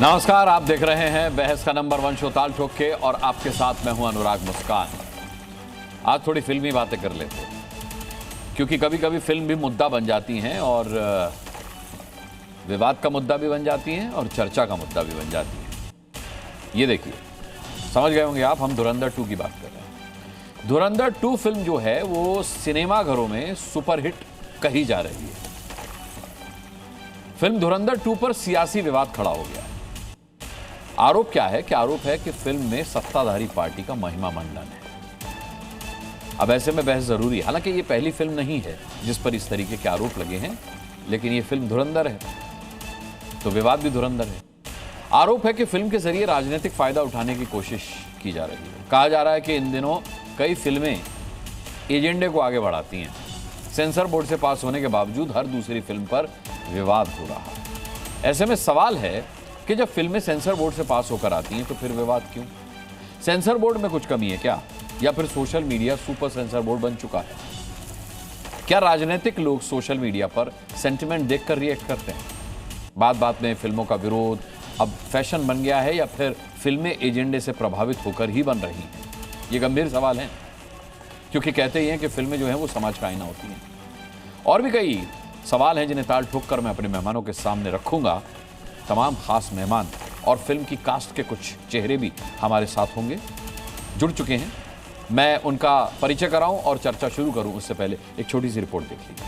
नमस्कार, आप देख रहे हैं बहस का नंबर 1 शो ताल ठोक के और आपके साथ मैं हूं अनुराग मुस्कान। आज थोड़ी फिल्मी बातें कर लेते हैं क्योंकि कभी कभी फिल्म भी मुद्दा बन जाती हैं और विवाद का मुद्दा भी बन जाती हैं और चर्चा का मुद्दा भी बन जाती है। ये देखिए, समझ गए होंगे आप, हम धुरंधर 2 की बात कर रहे हैं। धुरंधर 2 फिल्म जो है वो सिनेमाघरों में सुपरहिट कही जा रही है। फिल्म धुरंधर 2 पर सियासी विवाद खड़ा हो गया है। आरोप क्या है कि फिल्म में सत्ताधारी पार्टी का महिमा मंडन है। अब ऐसे में बहस जरूरी है। हालांकि ये पहली फिल्म नहीं है जिस पर इस तरीके के आरोप लगे हैं, लेकिन ये फिल्म धुरंधर है तो विवाद भी धुरंधर है। आरोप है कि फिल्म के जरिए राजनीतिक फायदा उठाने की कोशिश की जा रही है। कहा जा रहा है कि इन दिनों कई फिल्में एजेंडे को आगे बढ़ाती हैं। सेंसर बोर्ड से पास होने के बावजूद हर दूसरी फिल्म पर विवाद हो रहा है। ऐसे में सवाल है कि जब फिल्में सेंसर बोर्ड से पास होकर आती हैं तो फिर विवाद क्यों? सेंसर बोर्ड में कुछ कमी है क्या, या फिर social media super sensor board बन चुका है? क्या राजनीतिक लोग सोशल मीडिया पर सेंटिमेंट देखकर रिएक्ट करते हैं? बात बात में फिल्मों का विरोध अब फैशन बन गया है या फिर फिल्में एजेंडे से प्रभावित होकर ही बन रही हैं? ये गंभीर सवाल है, क्योंकि कहते ही हैं कि फिल्में जो हैं वो समाज का आईना होती हैं। और भी कई सवाल हैं जिन्हें ताल ठोक कर मैं अपने मेहमानों के सामने रखूंगा। तमाम खास मेहमान और फिल्म की कास्ट के कुछ चेहरे भी हमारे साथ होंगे, जुड़ चुके हैं। मैं उनका परिचय कराऊं और चर्चा शुरू करूं उससे पहले एक छोटी सी रिपोर्ट देख लीजिए।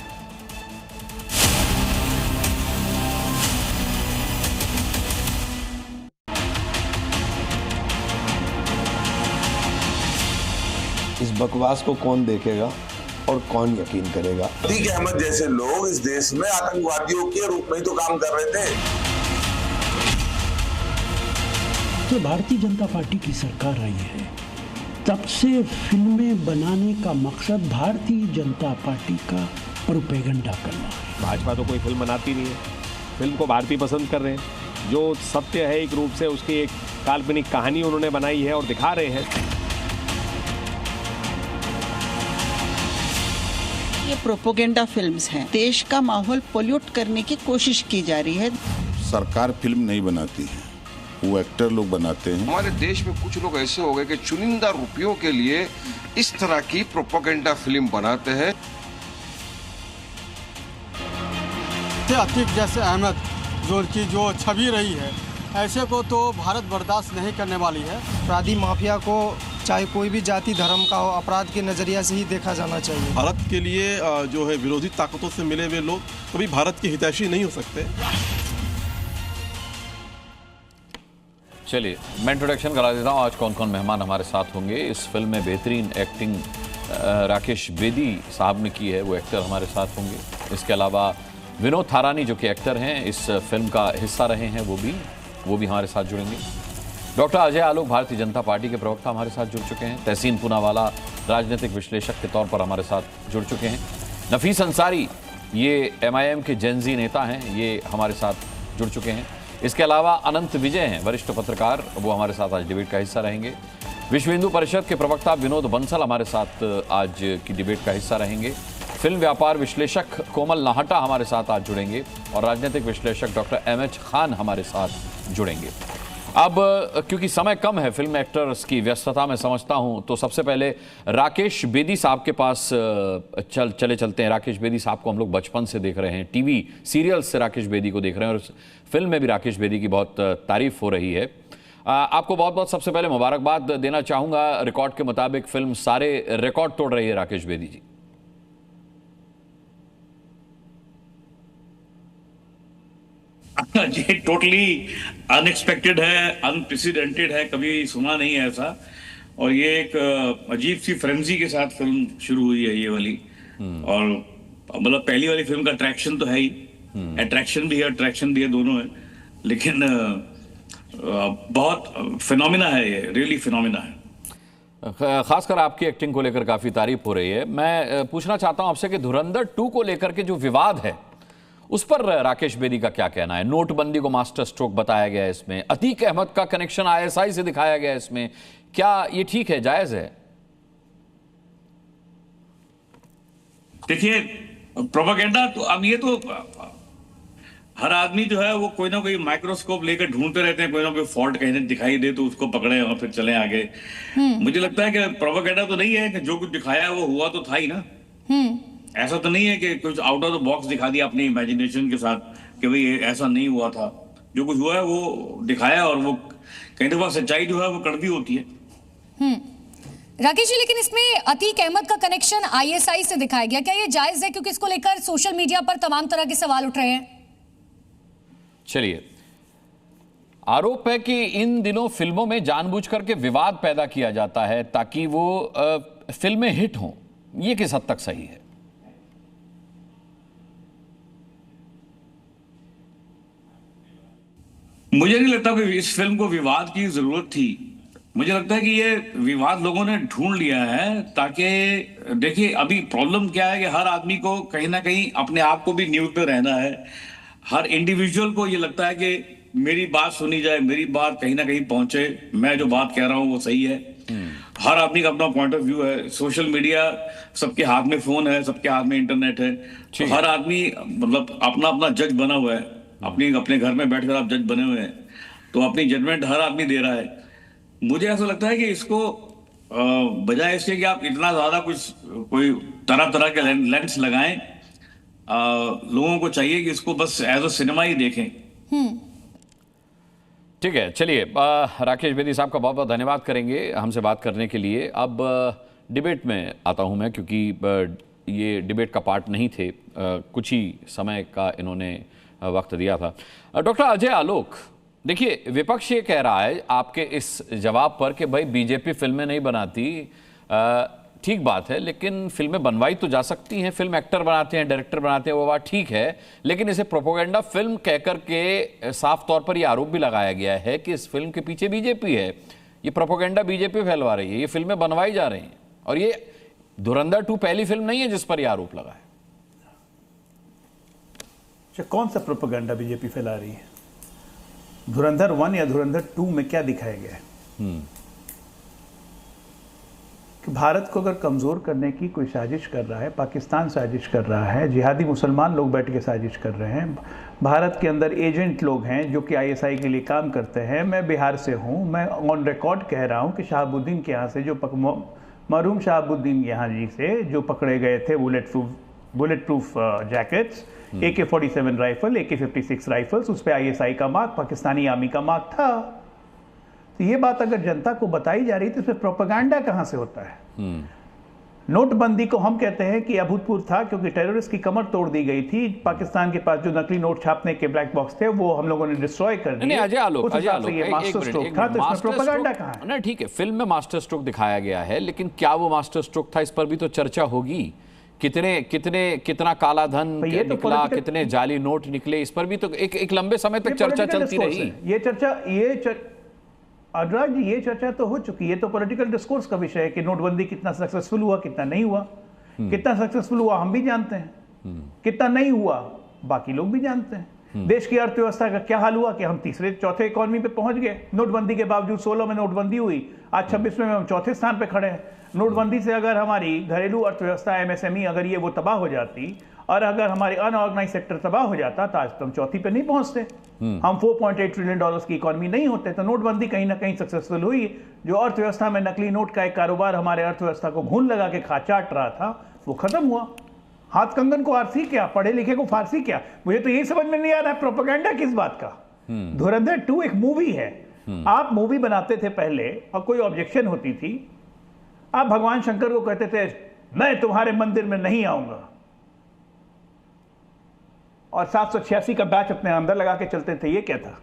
इस बकवास को कौन देखेगा और कौन यकीन करेगा? अतीक अहमद जैसे लोग इस देश में आतंकवादियों के रूप में ही तो काम कर रहे थे। तो भारतीय जनता पार्टी की सरकार रही है, तब से फिल्में बनाने का मकसद भारतीय जनता पार्टी का प्रोपेगेंडा करना है। भाजपा तो कोई फिल्म बनाती नहीं है, फिल्म को भारतीय पसंद कर रहे हैं। जो सत्य है एक रूप से उसकी एक काल्पनिक कहानी उन्होंने बनाई है और दिखा रहे हैं। ये प्रोपेगेंडा फिल्म्स हैं, देश का माहौल पोल्यूट करने की कोशिश की जा रही है। सरकार फिल्म नहीं बनाती है, वो एक्टर लोग बनाते हैं। हमारे देश में कुछ लोग ऐसे हो गए कि चुनिंदा रुपयों के लिए इस तरह की प्रोपेगेंडा फिल्म बनाते हैं। अतीक जैसे अहमद जो छवि रही है, ऐसे को तो भारत बर्दाश्त नहीं करने वाली है। अपराधी माफिया को चाहे कोई भी जाति धर्म का हो, अपराध के नजरिया से ही देखा जाना चाहिए। भारत के लिए जो है विरोधी ताकतों से मिले हुए लोग कभी भारत के हितैषी नहीं हो सकते। चलिए मैं इंट्रोडक्शन करा देता हूँ आज कौन कौन मेहमान हमारे साथ होंगे। इस फिल्म में बेहतरीन एक्टिंग राकेश बेदी साहब ने की है, वो एक्टर हमारे साथ होंगे। इसके अलावा विनोद थारानी जो कि एक्टर हैं, इस फिल्म का हिस्सा रहे हैं, वो भी हमारे साथ जुड़ेंगे। डॉक्टर अजय आलोक भारतीय जनता पार्टी के प्रवक्ता हमारे साथ जुड़ चुके हैं। तहसीन पूनावाला राजनीतिक विश्लेषक के तौर पर हमारे साथ जुड़ चुके हैं। नफीस अंसारी ये MIM के जेनजी नेता हैं, ये हमारे साथ जुड़ चुके हैं। इसके अलावा अनंत विजय हैं वरिष्ठ पत्रकार, वो हमारे साथ आज डिबेट का हिस्सा रहेंगे। विश्व हिंदू परिषद के प्रवक्ता विनोद बंसल हमारे साथ आज की डिबेट का हिस्सा रहेंगे। फिल्म व्यापार विश्लेषक कोमल नाहटा हमारे साथ आज जुड़ेंगे और राजनीतिक विश्लेषक डॉक्टर MH खान हमारे साथ जुड़ेंगे। अब क्योंकि समय कम है, फिल्म एक्टर्स की व्यस्तता मैं समझता हूं, तो सबसे पहले राकेश बेदी साहब के पास चलते हैं। राकेश बेदी साहब को हम लोग बचपन से देख रहे हैं, टीवी सीरियल्स से राकेश बेदी को देख रहे हैं और फिल्म में भी राकेश बेदी की बहुत तारीफ हो रही है। आपको बहुत बहुत सबसे पहले मुबारकबाद देना चाहूंगा। रिकॉर्ड के मुताबिक फिल्म सारे रिकॉर्ड तोड़ रही है राकेश बेदी जी। जी टोटली अनएक्सपेक्टेड है, अनप्रेसिडेंटेड है, कभी सुना नहीं है ऐसा। और ये एक अजीब सी फ्रेंजी के साथ फिल्म शुरू हुई है ये वाली। और मतलब पहली वाली फिल्म का अट्रैक्शन तो है ही, अट्रैक्शन भी है अट्रैक्शन भी है, दोनों है। लेकिन बहुत फिनोमिना है ये, रियली फिनोमिना है। खासकर आपकी एक्टिंग को लेकर काफी तारीफ हो रही है। मैं पूछना चाहता हूं आपसे कि धुरंधर 2 को लेकर के जो विवाद है उस पर राकेश बेदी का क्या कहना है? नोटबंदी को मास्टर स्ट्रोक बताया गया है इसमें, अतीक अहमद का कनेक्शन ISI से दिखाया गया है इसमें, क्या ये ठीक है, जायज है? देखिए प्रोपेगेंडा तो अब ये तो हर आदमी जो है वो कोई ना कोई माइक्रोस्कोप लेकर ढूंढते रहते हैं, कोई ना कोई फॉल्ट कहीं दिखाई दे तो उसको पकड़े और फिर चले आगे। मुझे लगता है कि प्रोपेगेंडा तो नहीं है कि जो कुछ दिखाया है वो हुआ तो था ही ना। ऐसा तो नहीं है कि कुछ आउट ऑफ द बॉक्स दिखा दिया अपनी इमेजिनेशन के साथ कि भाई ऐसा नहीं हुआ था। जो कुछ हुआ है वो दिखाया, और वो कई दफा सच्चाई जो है वो कड़वी होती है। राकेश जी, लेकिन इसमें अतीक अहमद का कनेक्शन आईएसआई से दिखाया गया, क्या ये जायज है? क्योंकि इसको लेकर सोशल मीडिया पर तमाम तरह के सवाल उठ रहे हैं। चलिए, आरोप है कि इन दिनों फिल्मों में जानबूझकर के विवाद पैदा किया जाता है ताकि वो फिल्में हिट हों। ये किस हद तक सही है? मुझे नहीं लगता कि इस फिल्म को विवाद की जरूरत थी। मुझे लगता है कि ये विवाद लोगों ने ढूंढ लिया है ताकि, देखिए अभी प्रॉब्लम क्या है कि हर आदमी को कहीं ना कहीं अपने आप को भी न्यूज़ पे रहना है। हर इंडिविजुअल को ये लगता है कि मेरी बात सुनी जाए, मेरी बात कहीं ना कहीं पहुंचे, मैं जो बात कह रहा हूं वो सही है। हर आदमी का अपना पॉइंट ऑफ व्यू है। सोशल मीडिया, सबके हाथ में फोन है, सबके हाथ में इंटरनेट है, तो हर आदमी मतलब अपना अपना जज बना हुआ है। अपने घर में बैठकर आप जज बने हुए हैं, तो अपनी जजमेंट हर आदमी दे रहा है। मुझे ऐसा लगता है कि इसको बजाय इसके कि आप इतना ज्यादा कोई तरह तरह के लेंस लगाएं, लोगों को चाहिए कि इसको बस एज अ सिनेमा ही देखें। ठीक है, चलिए, राकेश बेदी साहब का बहुत बहुत धन्यवाद करेंगे हमसे बात करने के लिए। अब डिबेट में आता हूं मैं, क्योंकि ये डिबेट का पार्ट नहीं थे, कुछ ही समय का इन्होंने वक्त दिया था। डॉक्टर अजय आलोक, देखिए विपक्ष ये कह रहा है आपके इस जवाब पर कि भाई बीजेपी फिल्में नहीं बनाती, ठीक बात है, लेकिन फिल्में बनवाई तो जा सकती हैं, फिल्म एक्टर बनाते हैं, डायरेक्टर बनाते हैं, वो बात ठीक है, लेकिन इसे प्रोपेगेंडा फिल्म कहकर के साफ तौर पर यह आरोप भी लगाया गया है कि इस फिल्म के पीछे बीजेपी है, ये प्रोपेगेंडा बीजेपी फैलवा रही है, ये फिल्में बनवाई जा रही हैं। और ये धुरंधर 2 पहली फिल्म नहीं है जिस पर यह आरोप लगा है। कौन सा प्रोपेगेंडा बीजेपी फैला रही है? धुरंधर 1 या धुरंधर 2 में क्या दिखाया गया है? कि भारत को अगर कमजोर करने की कोई साजिश कर रहा है, पाकिस्तान साजिश कर रहा है, जिहादी मुसलमान लोग बैठ के साजिश कर रहे हैं, भारत के अंदर एजेंट लोग हैं जो कि आईएसआई के लिए काम करते हैं। मैं बिहार से हूं, मैं ऑन रिकॉर्ड कह रहा हूं कि शहाबुद्दीन के यहाँ से जो मरहूम शहाबुद्दीन यहाँ जी से जो पकड़े गए थे bullet proof jackets, AK-47 rifle, AK-56 rifles, उस पर आईएसआई का मार्क, पाकिस्तानी आर्मी का मार्क था। तो ये बात अगर जनता को बताई जा रही है तो इसमें प्रोपेगेंडा कहां से होता है? नोटबंदी को हम कहते हैं कि अभूतपूर्व था, क्योंकि टेररिस्ट की कमर तोड़ दी गई थी। पाकिस्तान के पास जो नकली नोट छापने के ब्लैक बॉक्स थे वो हम लोगों ने डिस्ट्रॉय कर दिए। अजय आलोक, ये मास्टर स्ट्रोक था, तो इसमें प्रोपेगेंडा कहां है? नहीं, ठीक है, फिल्म में मास्टर स्ट्रोक दिखाया गया है, लेकिन क्या वो मास्टर स्ट्रोक था, इस पर भी तो चर्चा होगी। कितना काला धन निकला, कितने जाली नोट निकले, इस पर भी तो एक लंबे समय तक चर्चा चलती रही। अनुराग जी, ये चर्चा तो हो चुकी है, ये तो पॉलिटिकल डिस्कोर्स का विषय है कि नोटबंदी कितना सक्सेसफुल हुआ, कितना नहीं हुआ। कितना सक्सेसफुल हुआ हम भी जानते हैं, कितना नहीं हुआ बाकी लोग भी जानते हैं। देश की अर्थव्यवस्था का क्या हाल हुआ कि हम तीसरे चौथे इकोनॉमी पे पहुंच गए नोटबंदी के बावजूद। 16 में नोटबंदी हुई, आज 26 में हम चौथे स्थान पे खड़े हैं। नोटबंदी से अगर हमारी घरेलू अर्थव्यवस्था MSME अगर ये वो तबाह हो जाती, और अगर हमारे अनऑर्गेनाइज सेक्टर तबाह हो जाता, तो आज तो हम चौथी पे नहीं पहुंचते, हम $4.8 ट्रिलियन की इकोनॉमी नहीं होते। तो नोटबंदी कहीं ना कहीं सक्सेसफुल हुई। जो अर्थव्यवस्था में नकली नोट का एक कारोबार हमारे अर्थव्यवस्था को घून लगा के चाट रहा था, वो खत्म हुआ। हाथ कंगन को आरसी क्या, पढ़े लिखे को फारसी क्या? मुझे तो यही समझ में नहीं आ रहा है प्रोपेगेंडा किस बात का। धुरंधर 2 एक मूवी है, आप मूवी बनाते थे पहले और कोई ऑब्जेक्शन होती थी, आप भगवान शंकर को कहते थे मैं तुम्हारे मंदिर में नहीं आऊंगा, और 786 का बैच अपने अंदर लगा के चलते थे। ये क्या था?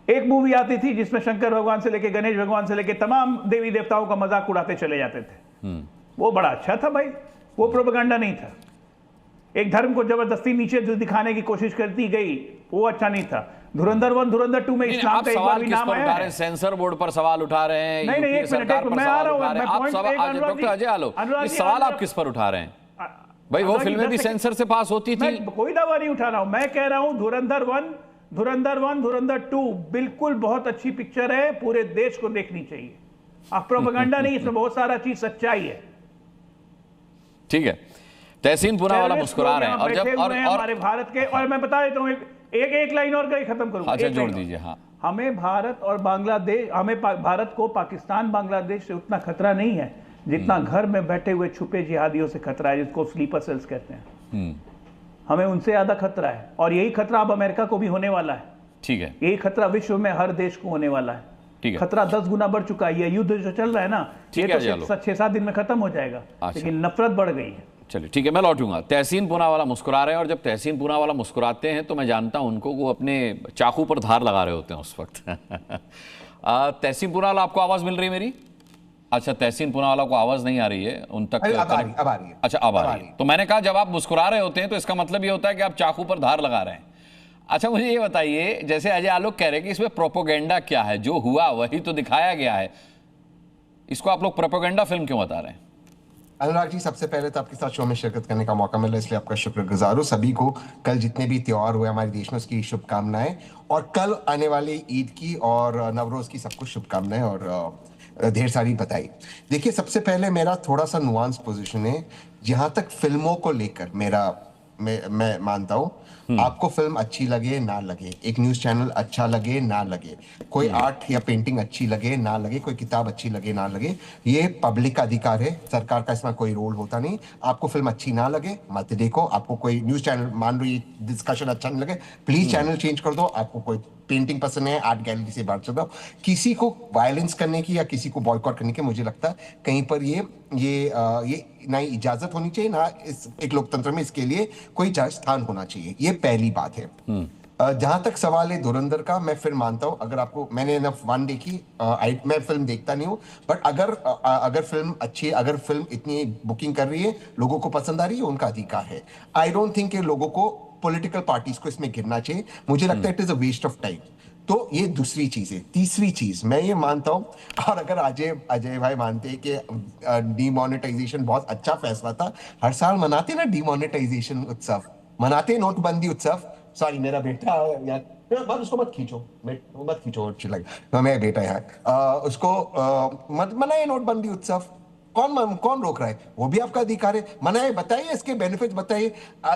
एक मूवी आती थी जिसमें शंकर भगवान से लेके गणेश भगवान से लेके तमाम देवी देवताओं का मजाक उड़ाते चले जाते थे, वो बड़ा अच्छा था भाई, वो प्रोपेगेंडा नहीं था। एक धर्म को जबरदस्ती नीचे जो दिखाने की कोशिश करती गई, वो अच्छा नहीं था। धुरंधर 1 धुरंधर 2 में इस्लाम का एक बार भी नाम आया है? सेंसर बोर्ड पर सवाल उठा रहे हैं, नहीं, एक मिनट, मैं आ रहा हूं। डॉक्टर अजय आलोक, इस सवाल आप किस पर उठा रहे हैं? भाई वो फिल्में भी सेंसर से पास होती थी। कोई दावा नहीं उठा रहा हूं, मैं कह रहा हूं धुरंधर 1, धुरंधर 2 बिल्कुल बहुत अच्छी पिक्चर है, पूरे देश को देखनी चाहिए। आप प्रोपेगेंडा नहीं, इसमें बहुत सारा चीज सच्चाई है। ठीक है, तहसीन पूनावाला मुस्कुरा रहे हैं और जब और हमारे भारत के, और मैं बता देता हूँ एक लाइन और खत्म करूंगा। अच्छा जोड़ दीजिए। हाँ, हमें भारत और बांग्लादेश, भारत को पाकिस्तान बांग्लादेश से उतना खतरा नहीं है जितना घर में बैठे हुए छुपे जिहादियों से खतरा है, जिसको स्लीपर सेल्स कहते हैं। हमें उनसे ज्यादा खतरा है, और यही खतरा अब अमेरिका को भी होने वाला है। ठीक है, यही खतरा विश्व में हर देश को होने वाला है। ठीक है, खतरा 10 गुना बढ़ चुका है। ये युद्ध जो चल रहा है ना, ये तो 6-7 दिन में खत्म हो जाएगा, लेकिन नफरत बढ़ गई है। चलिए ठीक है, मैं लौटूंगा। तहसीन पूनावाला मुस्कुरा रहे हैं, और जब तहसीन पूनावाला मुस्कुराते हैं तो मैं जानता हूं उनको, वो अपने चाकू पर धार लगा रहे होते हैं उस वक्त। तहसीन पूनावाला, आपको आवाज मिल रही है मेरी? अच्छा, तहसीन पूनावाला को आवाज नहीं आ रही है उन तक। अब आ रही है। अच्छा, अब आ रही है। तो मैंने कहा जब आप मुस्कुरा रहे होते हैं तो इसका मतलब ये होता है कि आप चाकू पर धार लगा रहे हैं। अच्छा, मुझे ये बताइए, जैसे अजय आलोक कह रहे हैं कि इसमें प्रोपोगेंडा क्या है, जो हुआ वही तो दिखाया गया है, इसको आप लोग प्रोपोगेंडा फिल्म क्यों बता रहे हैं? अनुराग जी, सबसे पहले तो आपके साथ शो में शिरकत करने का मौका मिला, इसलिए आपका शुक्रगुजार हूँ। सभी को कल जितने भी त्योहार हुए हमारे देश में उसकी शुभकामनाएं, और कल आने वाली ईद की और नवरोज की सबको शुभकामनाएं और ढेर सारी बधाई। देखिए, सबसे पहले मेरा थोड़ा सा नुआंस पोजीशन है। जहां तक फिल्मों को लेकर मैं मानता हूं, आपको फिल्म अच्छी लगे ना लगे, एक न्यूज चैनल अच्छा लगे ना लगे, कोई आर्ट या पेंटिंग अच्छी लगे ना लगे, कोई किताब अच्छी लगे ना लगे, ये पब्लिक का अधिकार है, सरकार का इसमें कोई रोल होता नहीं। आपको फिल्म अच्छी ना लगे मत देखो। आपको कोई न्यूज चैनल, मान लो ये डिस्कशन अच्छा नहीं लगे, प्लीज चैनल चेंज कर दो। आपको कोई पेंटिंग पसंद है, आर्ट गैलरी से बाहर चल जाओ। किसी को वायलेंस करने की या किसी को बॉयकॉट करने की, मुझे लगता है कहीं पर ये ना ही इजाजत होनी चाहिए, ना इस एक लोकतंत्र में इसके लिए कोई स्थान होना चाहिए। ये पहली बात है। जहां तक सवाल है धुरंधर का, मैं फिर मानता हूं, अगर आपको, मैंने इनफ 1 देखी, मैं फिल्म देखता नहीं हूं, बट अगर फिल्म अच्छी है, अगर फिल्म इतनी बुकिंग कर रही है, लोगों को पसंद आ रही है, उनका अधिकार है। आई डोंट थिंक कि लोगों को, पॉलिटिकल पार्टीज को इसमें गिरना चाहिए। मुझे लगता है it is a waste of time. तो ये दूसरी चीज है। तीसरी चीज मैं ये मानता हूं, और अगर अजय भाई मानते हैं कि डीमोनेटाइजेशन बहुत अच्छा फैसला था, हर साल मनाते ना डीमोनेटाइजेशन उत्सव, मनाते नोटबंदी उत्सव। सॉरी, मेरा बेटा यार, उसको मत खींचो अच्छी लगे, मेरा बेटा है, उसको मत मनाए नोटबंदी उत्सव। कौन रोक रहा है? वो भी आपका अधिकार है, मनाए, बताइए इसके बेनिफिट्स बताइए।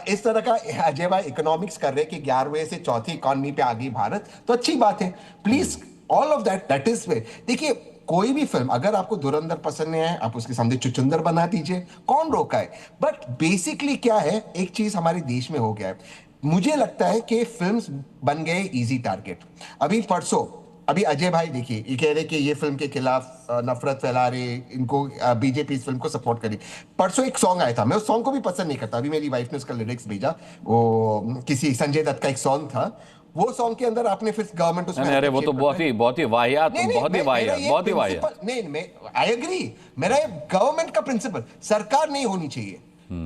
इस तरह का अजय भाई इकोनॉमिक्स कर रहे हैं कि 11वें से चौथी इकोनॉमी पे आ गई भारत, तो अच्छी बात है। Please, all of that is way. देखिए, कोई भी फिल्म, अगर आपको धुरंधर पसंद नहीं है, आप उसके सामने चुचुंदर बना दीजिए, कौन रोका है? बट बेसिकली क्या है, एक चीज हमारे देश में हो गया है, मुझे लगता है कि फिल्म्स बन गए इजी टारगेट। अभी अजय भाई देखिए, ये कह रहे कि ये फिल्म के खिलाफ नफरत फैला रहे, इनको बीजेपी इस फिल्म को सपोर्ट करी। परसों एक सॉन्ग आया था, मैं उस सॉन्ग को भी पसंद नहीं करता, अभी मेरी वाइफ ने उसका लिरिक्स भेजा, वो किसी संजय दत्त का एक सॉन्ग था, वो सॉन्ग के अंदर आपने फिर गवर्नमेंट उसमें, अरे वो तो बहुत ही वाहियात, नहीं, आई एग्री। मेरा गवर्नमेंट का प्रिंसिपल, सरकार नहीं होनी चाहिए।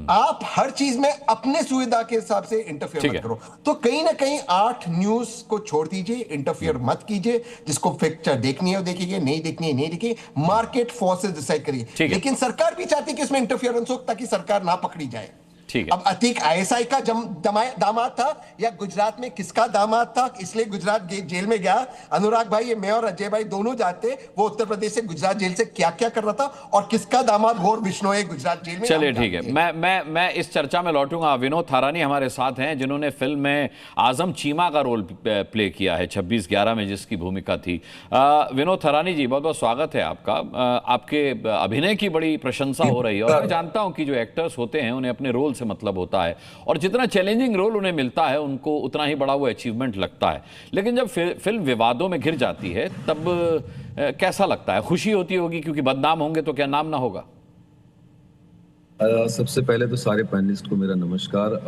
आप हर चीज में अपने सुविधा के हिसाब से इंटरफियर मत करो। तो कहीं ना कहीं आर्ट न्यूज को छोड़ दीजिए, इंटरफियर मत कीजिए। जिसको पिक्चर देखनी है देखिए, नहीं देखनी है नहीं देखिए, मार्केट फोर्सेस डिसाइड करिए। लेकिन सरकार भी चाहती है कि इसमें इंटरफियरेंस हो, ताकि सरकार ना पकड़ी जाए। अब अतीक आईएसआई का दामाद था या गुजरात में किसका दामाद था, इसलिए गुजरात जेल में गया। अनुराग भाई, मैं और अजय भाई दोनों जाते, वो उत्तर प्रदेश से गुजरात जेल से क्या क्या कर रहा था, और किसका दामाद घोर बिश्नोई गुजरात जेल में। चलिए ठीक है, मैं इस चर्चा में लौटूंगा। विनोद थारानी हमारे साथ हैं, जिन्होंने फिल्म में आजम चीमा का रोल प्ले किया है 26/11 में, जिसकी भूमिका थी। विनोद थारानी जी, बहुत बहुत स्वागत है आपका। आपके अभिनय की बड़ी प्रशंसा हो रही है, और मैं जानता हूं कि जो एक्टर्स होते हैं उन्हें अपने रोल से मतलब होता है, और जितना चैलेंजिंग रोल उन्हें मिलता है उनको उतना ही बड़ा वो अचीवमेंट लगता है। लेकिन जब फिल्म विवादों में घिर जाती है तब कैसा लगता है? खुशी होती होगी क्योंकि बदनाम होंगे तो क्या नाम ना होगा? सबसे पहले तो सारे पैनलिस्ट को मेरा नमस्कार।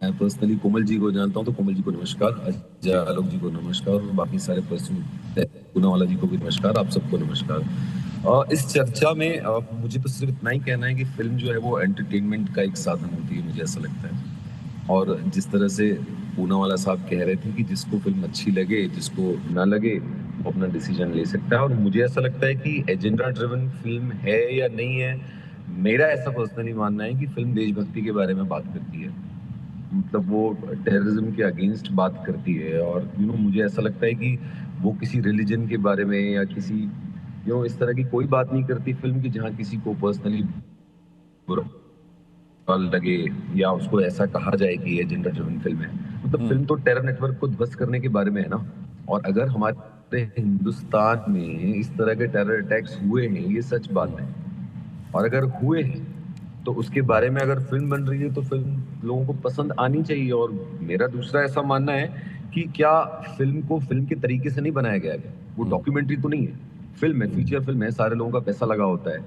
मैं पर्सनली कोमल जी को जानता हूं, तो कोमल जी को नमस्कार, अजय आलोक जी को नमस्कार, और बाकी सारे पर्सन पूनावाला जी को भी नमस्कार, आप सबको नमस्कार। इस चर्चा में मुझे तो सिर्फ इतना ही कहना है कि फिल्म जो है वो एंटरटेनमेंट का एक साधन होती है, मुझे ऐसा लगता है। और जिस तरह से पूनावाला साहब कह रहे थे कि जिसको फिल्म अच्छी लगे, जिसको ना लगे, वो अपना डिसीजन ले सकता है। और मुझे ऐसा लगता है कि एजेंडा ड्रिवन फिल्म है या नहीं है, मेरा ऐसा पर्सनली मानना है कि फिल्म देशभक्ति के बारे में बात करती है, मतलब वो टेररिज्म के अगेंस्ट बात करती है। और मुझे ऐसा लगता है कि वो किसी रिलीजन के बारे में या किसी इस तरह की कोई बात नहीं करती फिल्म की, जहाँ किसी को पर्सनली लगे या उसको ऐसा कहा जाए कि ये जेंडर ड्रिवन फिल्म है, मतलब फिल्म तो टेरर नेटवर्क को ध्वस्त करने के बारे में है ना। और अगर हमारे हिंदुस्तान में इस तरह के टेरर अटैक्स हुए हैं, ये सच बात है, और अगर हुए हैं तो उसके बारे में अगर फिल्म बन रही है तो फिल्म लोगों को पसंद आनी चाहिए। और मेरा दूसरा ऐसा मानना है कि क्या फिल्म को फिल्म के तरीके से नहीं बनाया गया है, वो डॉक्यूमेंट्री तो नहीं है, फिल्म है, फीचर फिल्म है, सारे लोगों का पैसा लगा होता है,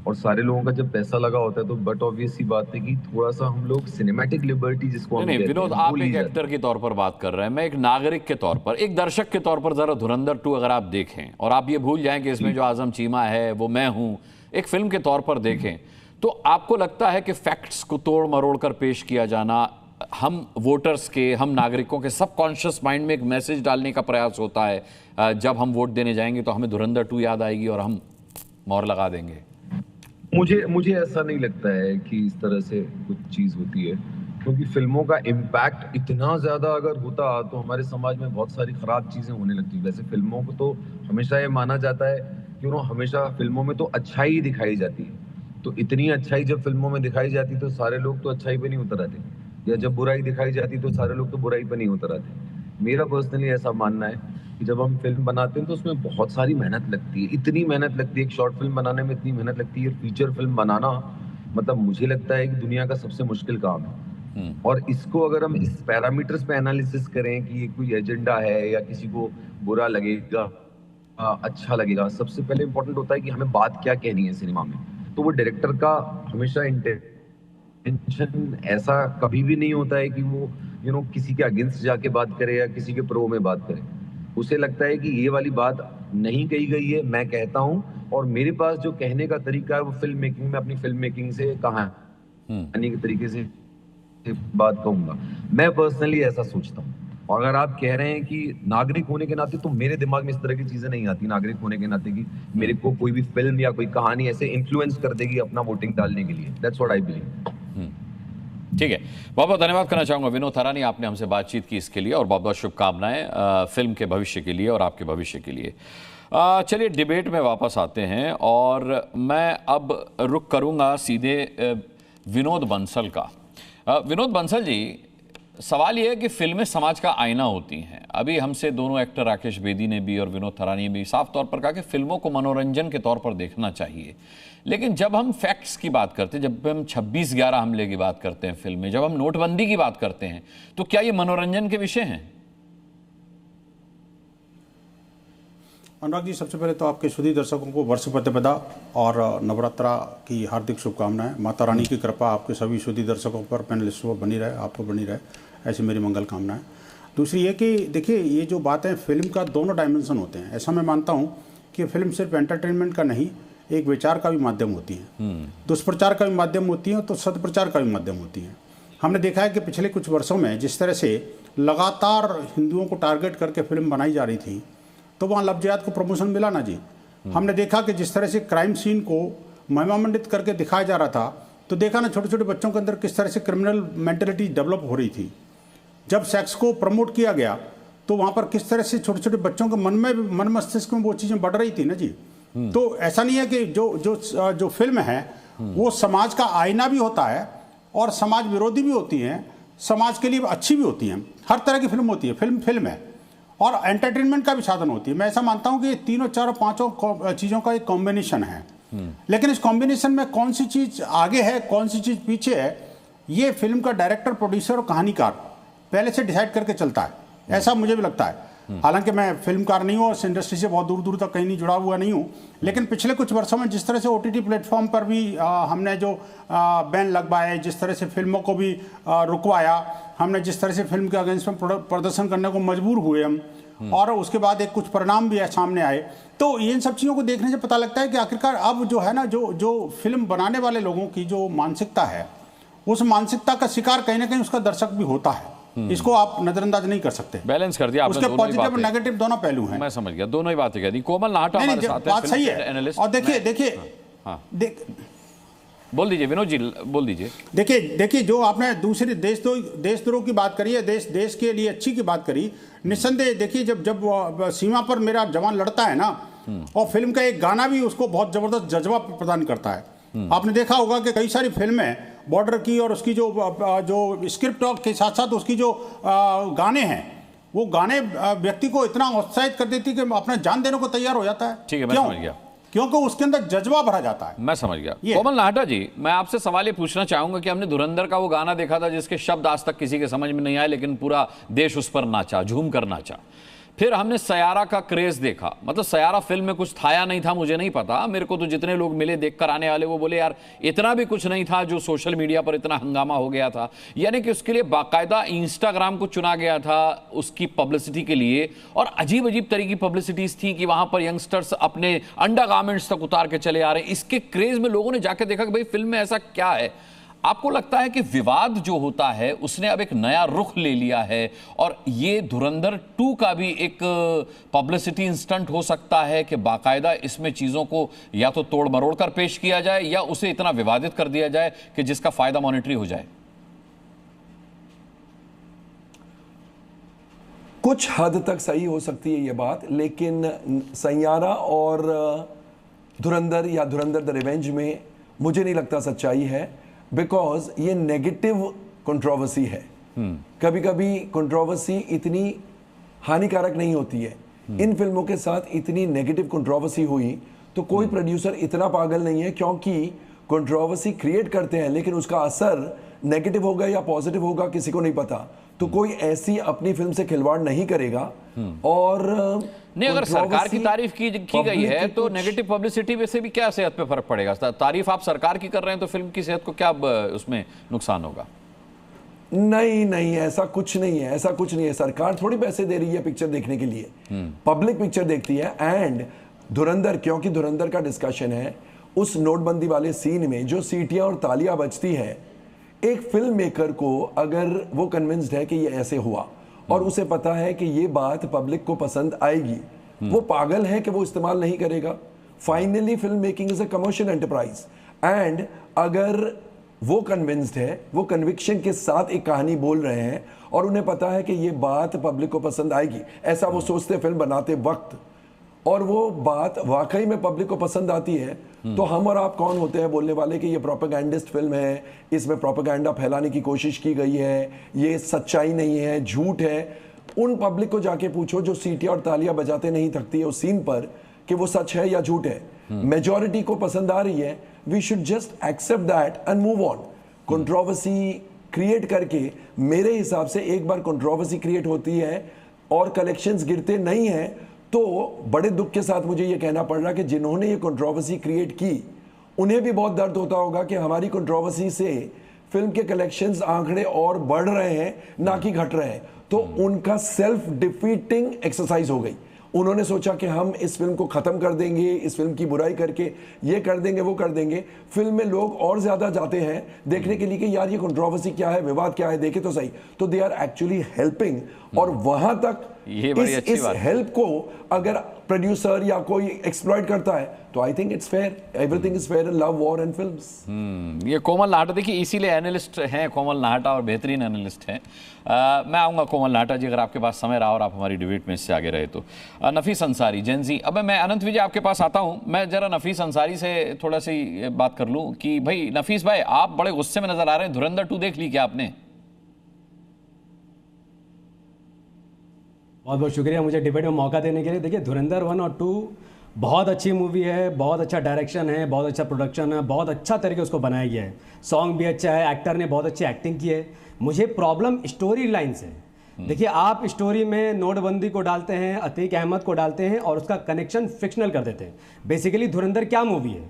और सारे लोगों का जब पैसा लगा होता है तो बट ऑब्वियस सी बात है कि थोड़ा सा हम लोग सिनेमैटिक लिबर्टी जिसको हम नहीं विनोद, आप एक एक्टर के तौर पर बात कर रहे हैं, मैं एक नागरिक के तौर पर, एक दर्शक के तौर पर जरा धुरंधर 2 अगर आप देखें और आप ये भूल जाएं कि इसमें जो आजम चीमा है वो मैं हूं, एक फिल्म के तौर पर देखें, तो आपको लगता है कि फैक्ट्स को तोड़ मरोड़ कर पेश किया जाना हम वोटर्स के, हम नागरिकों के सबकॉन्शियस माइंड में एक मैसेज डालने का प्रयास होता है, जब हम वोट देने जाएंगे तो हमें धुरंधर 2 याद आएगी और हम मोहर लगा देंगे? मुझे ऐसा नहीं लगता है कि इस तरह से कुछ चीज होती है, क्योंकि फिल्मों का इम्पैक्ट इतना ज्यादा अगर होता तो हमारे समाज में बहुत सारी खराब चीजें होने लगती। वैसे फिल्मों को तो हमेशा ये माना जाता है कि हमेशा फिल्मों में तो अच्छाई दिखाई जाती है, तो इतनी अच्छाई जब फिल्मों में दिखाई जाती तो सारे लोग तो अच्छाई पे नहीं उतर आते, या जब बुराई दिखाई जाती तो सारे लोग तो बुराई पे नहीं उतर आते। मेरा पर्सनली ऐसा मानना है कि जब हम फिल्म बनाते हैं तो उसमें बहुत सारी मेहनत लगती है, इतनी मेहनत लगती है, एक शॉर्ट फिल्म बनाने में इतनी मेहनत लगती है, फीचर फिल्म बनाना मतलब मुझे लगता है कि दुनिया का सबसे मुश्किल काम है। और इसको अगर हम इस पैरामीटर्स पे एनालिसिस करें कि ये कोई एजेंडा है या किसी को बुरा लगेगा अच्छा लगेगा, सबसे पहले इंपॉर्टेंट होता है कि हमें बात क्या कहनी है सिनेमा में। तो वो डायरेक्टर का हमेशा इंटेंशन ऐसा कभी भी नहीं होता है कि वो किसी के अगेंस्ट जाके बात करे या किसी के प्रो में बात करे। उसे लगता है कि ये वाली बात नहीं कही गई है, मैं कहता हूं, और मेरे पास जो कहने का तरीका है वो फिल्म मेकिंग में अपनी फिल्म मेकिंग से कहानी के तरीके से बात कहूंगा। मैं पर्सनली ऐसा सोचता हूं। और अगर आप कह रहे हैं कि नागरिक होने के नाते, तो मेरे दिमाग में इस तरह की चीजें नहीं आती नागरिक होने के नाते कि मेरे को कोई भी फिल्म या कोई कहानी ऐसे इन्फ्लुएंस कर देगी अपना वोटिंग डालने के लिए। That's what I believe. ठीक है, बहुत बहुत धन्यवाद करना चाहूँगा विनोद थारानी, आपने हमसे बातचीत की इसके लिए, और बहुत बहुत शुभकामनाएं फिल्म के भविष्य के लिए और आपके भविष्य के लिए। चलिए डिबेट में वापस आते हैं, और मैं अब रुख करूँगा सीधे विनोद बंसल का। विनोद बंसल जी, सवाल यह है कि फिल्में समाज का आईना होती हैं। अभी हमसे दोनों एक्टर राकेश बेदी ने भी और विनोद थारानी ने भी साफ तौर पर कहा कि फिल्मों को मनोरंजन के तौर पर देखना चाहिए, लेकिन जब हम फैक्ट्स की बात करते हैं, जब हम 26/11 हमले की बात करते हैं फिल्म में, जब हम नोटबंदी की बात करते हैं, तो क्या ये मनोरंजन के विषय हैं? अनुराग जी, सबसे पहले तो आपके सुधी दर्शकों को वर्ष प्रतिपदा और नवरात्रा की हार्दिक शुभकामनाएं। माता रानी की कृपा आपके सभी सुधी दर्शकों पर, पैनलिस्टों पर बनी रहे, आपको बनी रहे, ऐसी मेरी मंगल कामनाएं। दूसरी ये कि देखिए, ये जो बात है, फिल्म का दोनों डायमेंशन होते हैं। ऐसा मैं मानता हूँ कि फिल्म सिर्फ एंटरटेनमेंट का नहीं, एक विचार का भी माध्यम होती है, दुष्प्रचार का भी माध्यम होती है, तो सदप्रचार का भी माध्यम होती है। हमने देखा है कि पिछले कुछ वर्षों में जिस तरह से लगातार हिंदुओं को टारगेट करके फिल्म बनाई जा रही थी, तो वहाँ लव जिहाद को प्रमोशन मिला ना जी। हमने देखा कि जिस तरह से क्राइम सीन को महिमामंडित करके दिखाया जा रहा था, तो देखा ना छोटे छोटे बच्चों के अंदर किस तरह से क्रिमिनल मेंटेलिटी डेवलप हो रही थी। जब सेक्स को प्रमोट किया गया तो वहाँ पर किस तरह से छोटे छोटे बच्चों के मन मस्तिष्क में वो चीज़ें बढ़ रही थी ना जी। तो ऐसा नहीं है कि जो फिल्म है वो समाज का आईना भी होता है और समाज विरोधी भी होती हैं, समाज के लिए अच्छी भी होती हैं। हर तरह की फिल्म होती है, फिल्म है, और एंटरटेनमेंट का भी साधन होती है। मैं ऐसा मानता हूँ कि 3 4 5 चीज़ों का एक कॉम्बिनेशन है, लेकिन इस कॉम्बिनेशन में कौन सी चीज़ आगे है, कौन सी चीज़ पीछे है, ये फिल्म का डायरेक्टर, प्रोड्यूसर और कहानीकार पहले से डिसाइड करके चलता है, ऐसा मुझे भी लगता है। हालांकि मैं फिल्मकार नहीं हूँ, इस इंडस्ट्री से बहुत दूर दूर तक कहीं नहीं जुड़ा हुआ नहीं हूँ, लेकिन पिछले कुछ वर्षों में जिस तरह से OTT प्लेटफॉर्म पर भी हमने जो बैन लगवाए, जिस तरह से फिल्मों को भी रुकवाया, हमने जिस तरह से फिल्म के अगेंस्ट में प्रदर्शन करने को मजबूर हुए हम, और उसके बाद एक कुछ परिणाम भी सामने आए, तो इन सब चीज़ों को देखने से पता लगता है कि आखिरकार अब जो है ना, जो फिल्म बनाने वाले लोगों की जो मानसिकता है, उस मानसिकता का शिकार कहीं ना कहीं उसका दर्शक भी होता है। इसको आप नजरअंदाज नहीं कर सकते। बैलेंस कर दिया आपने, उसके पॉजिटिव और नेगेटिव दोनों पहलू हैं। मैं समझ गया, दोनों ही बातें कह दी। कोमल नाहटा हमारे साथ है, बात सही है। और देखिए बोल दीजिए विनोद जी, बोल दीजिए। देखिए जो आपने दूसरी देशद्रोह की बात करी है, देश के लिए अच्छी की बात करी, निस्संदेह देखिए जब सीमा पर मेरा जवान लड़ता है ना, और फिल्म का एक गाना भी उसको बहुत जबरदस्त जज्बा प्रदान करता है। आपने देखा होगा कि कई सारी फिल्में बॉर्डर की और उसकी जो स्क्रिप्ट के साथ साथ उसकी जो गाने हैं, वो गाने व्यक्ति को इतना उत्साहित कर देती कि अपना जान देने को तैयार हो जाता है। ठीक है, मैं समझ गया, क्योंकि उसके अंदर जज्बा भरा जाता है। मैं समझ गया। कोमल नाहटा जी, मैं आपसे सवाल ये पूछना चाहूंगा कि हमने धुरंधर का वो गाना देखा था जिसके शब्द आज तक किसी के समझ में नहीं आए, लेकिन पूरा देश उस पर नाचा, झूम कर नाचा। फिर हमने सयारा का क्रेज देखा, मतलब सयारा फिल्म में कुछ था या नहीं था मुझे नहीं पता, मेरे को तो जितने लोग मिले देखकर आने वाले वो बोले यार इतना भी कुछ नहीं था जो सोशल मीडिया पर इतना हंगामा हो गया था। यानी कि उसके लिए बाकायदा इंस्टाग्राम को चुना गया था उसकी पब्लिसिटी के लिए, और अजीब अजीब तरह की पब्लिसिटीज थी कि वहां पर यंगस्टर्स अपने अंडरगारमेंट्स तक उतार के चले आ रहे हैं। इसके क्रेज में लोगों ने जाकर देखा कि भाई फिल्म में ऐसा क्या है। आपको लगता है कि विवाद जो होता है उसने अब एक नया रुख ले लिया है और ये धुरंधर 2 का भी एक पब्लिसिटी इंस्टंट हो सकता है कि बाकायदा इसमें चीजों को या तो तोड़ मरोड़ कर पेश किया जाए या उसे इतना विवादित कर दिया जाए कि जिसका फायदा मॉनेटरी हो जाए? कुछ हद तक सही हो सकती है ये बात, लेकिन सैयारा और धुरंधर या धुरंधर द रिवेंज में मुझे नहीं लगता सच्चाई है, बिकॉज ये नेगेटिव कंट्रोवर्सी है। कभी कभी कंट्रोवर्सी इतनी हानिकारक नहीं होती है। इन फिल्मों के साथ इतनी नेगेटिव कंट्रोवर्सी हुई तो कोई प्रोड्यूसर इतना पागल नहीं है, क्योंकि कंट्रोवर्सी क्रिएट करते हैं लेकिन उसका असर नेगेटिव होगा या पॉजिटिव होगा किसी को नहीं पता, तो कोई ऐसी अपनी फिल्म से खिलवाड़ नहीं करेगा। और नहीं, अगर सरकार की तारीफ की गई है तो नेगेटिव पब्लिसिटी में से भी क्या सेहत पे फर्क पड़ेगा? तारीफ आप सरकार की कर रहे हैं तो फिल्म की सेहत को क्या उसमें नुकसान होगा? नहीं, ऐसा कुछ नहीं है, ऐसा कुछ नहीं है। सरकार थोड़ी पैसे दे रही है पिक्चर देखने के लिए, पब्लिक पिक्चर देखती है। एंड धुरंधर, क्योंकि धुरंधर का डिस्कशन है, उस नोटबंदी वाले सीन में जो सीटियां और तालियां बजती है, एक फिल्म मेकर को अगर वो कन्विंस्ड है कि ये ऐसे हुआ और उसे पता है कि ये बात पब्लिक को पसंद आएगी, वो पागल है कि वो इस्तेमाल नहीं करेगा। Finally film making is a commercial enterprise, and अगर वो कन्विंस्ड है, वो कन्विक्शन के साथ एक कहानी बोल रहे हैं और उन्हें पता है कि ये बात पब्लिक को पसंद आएगी, ऐसा वो सोचते फिल्म बनाते वक्त, और वो बात वाकई में पब्लिक को पसंद आती है, तो हम और आप कौन होते हैं बोलने वाले कि ये प्रोपेगेंडिस्ट फिल्म है, इसमें प्रोपेगेंडा फैलाने की कोशिश की गई है, ये सच्चाई नहीं है, झूठ है। उन पब्लिक को जाके पूछो जो सीटियां और तालियां बजाते नहीं थकती है उस सीन पर कि वो सच है या झूठ है। मेजॉरिटी को पसंद आ रही है, we should just accept that and move on. Controversy create करके, मेरे हिसाब से एक बार कंट्रोवर्सी क्रिएट होती है और कलेक्शंस गिरते नहीं हैं, तो बड़े दुख के साथ मुझे ये कहना पड़ रहा है कि जिन्होंने ये कंट्रोवर्सी क्रिएट की उन्हें भी बहुत दर्द होता होगा कि हमारी कंट्रोवर्सी से फिल्म के कलेक्शंस आंकड़े और बढ़ रहे हैं ना कि घट रहे हैं। तो उनका सेल्फ डिफीटिंग एक्सरसाइज हो गई। उन्होंने सोचा कि हम इस फिल्म को खत्म कर देंगे, इस फिल्म की बुराई करके ये कर देंगे वो कर देंगे। फिल्म में लोग और ज्यादा जाते हैं देखने के लिए कि यार ये कंट्रोवर्सी क्या है, विवाद क्या है, देखे तो सही। तो दे आर एक्चुअली हेल्पिंग, और वहां तक इस हेल्प को अगर प्रोड्यूसर या कोई एक्सप्लॉइट करता है तो I think it's fair, everything is fair in love, war and films. ये कोमल नाहटा, देखिए इसीलिए एनालिस्ट हैं कोमल नाहटा, और बेहतरीन एनालिस्ट हैं। मैं आऊँगा कोमल नाहटा जी, अगर आपके पास समय रहा और आप हमारी डिबेट में इससे आगे रहे तो। नफीस अंसारी, जेनजी। अब मैं अनंत विजय आपके पास आता हूँ, मैं जरा नफीस अंसारी से थोड़ा सी बात कर लूँ कि भाई नफीस भाई, आप बड़े गुस्से में नजर आ रहे हैं, धुरंधर 2 देख ली क्या आपने? बहुत बहुत शुक्रिया मुझे डिबेट में मौका देने के लिए। देखिए धुरंधर 1 और 2 बहुत अच्छी मूवी है, बहुत अच्छा डायरेक्शन है, बहुत अच्छा प्रोडक्शन है, बहुत अच्छा तरीके उसको बनाया गया है, सॉन्ग भी अच्छा है, एक्टर ने बहुत अच्छी एक्टिंग की है। मुझे प्रॉब्लम स्टोरी लाइन से, देखिए आप स्टोरी में नोटबंदी को डालते हैं, अतीक अहमद को डालते हैं और उसका कनेक्शन फिक्शनल कर देते हैं। बेसिकली धुरंधर क्या मूवी है,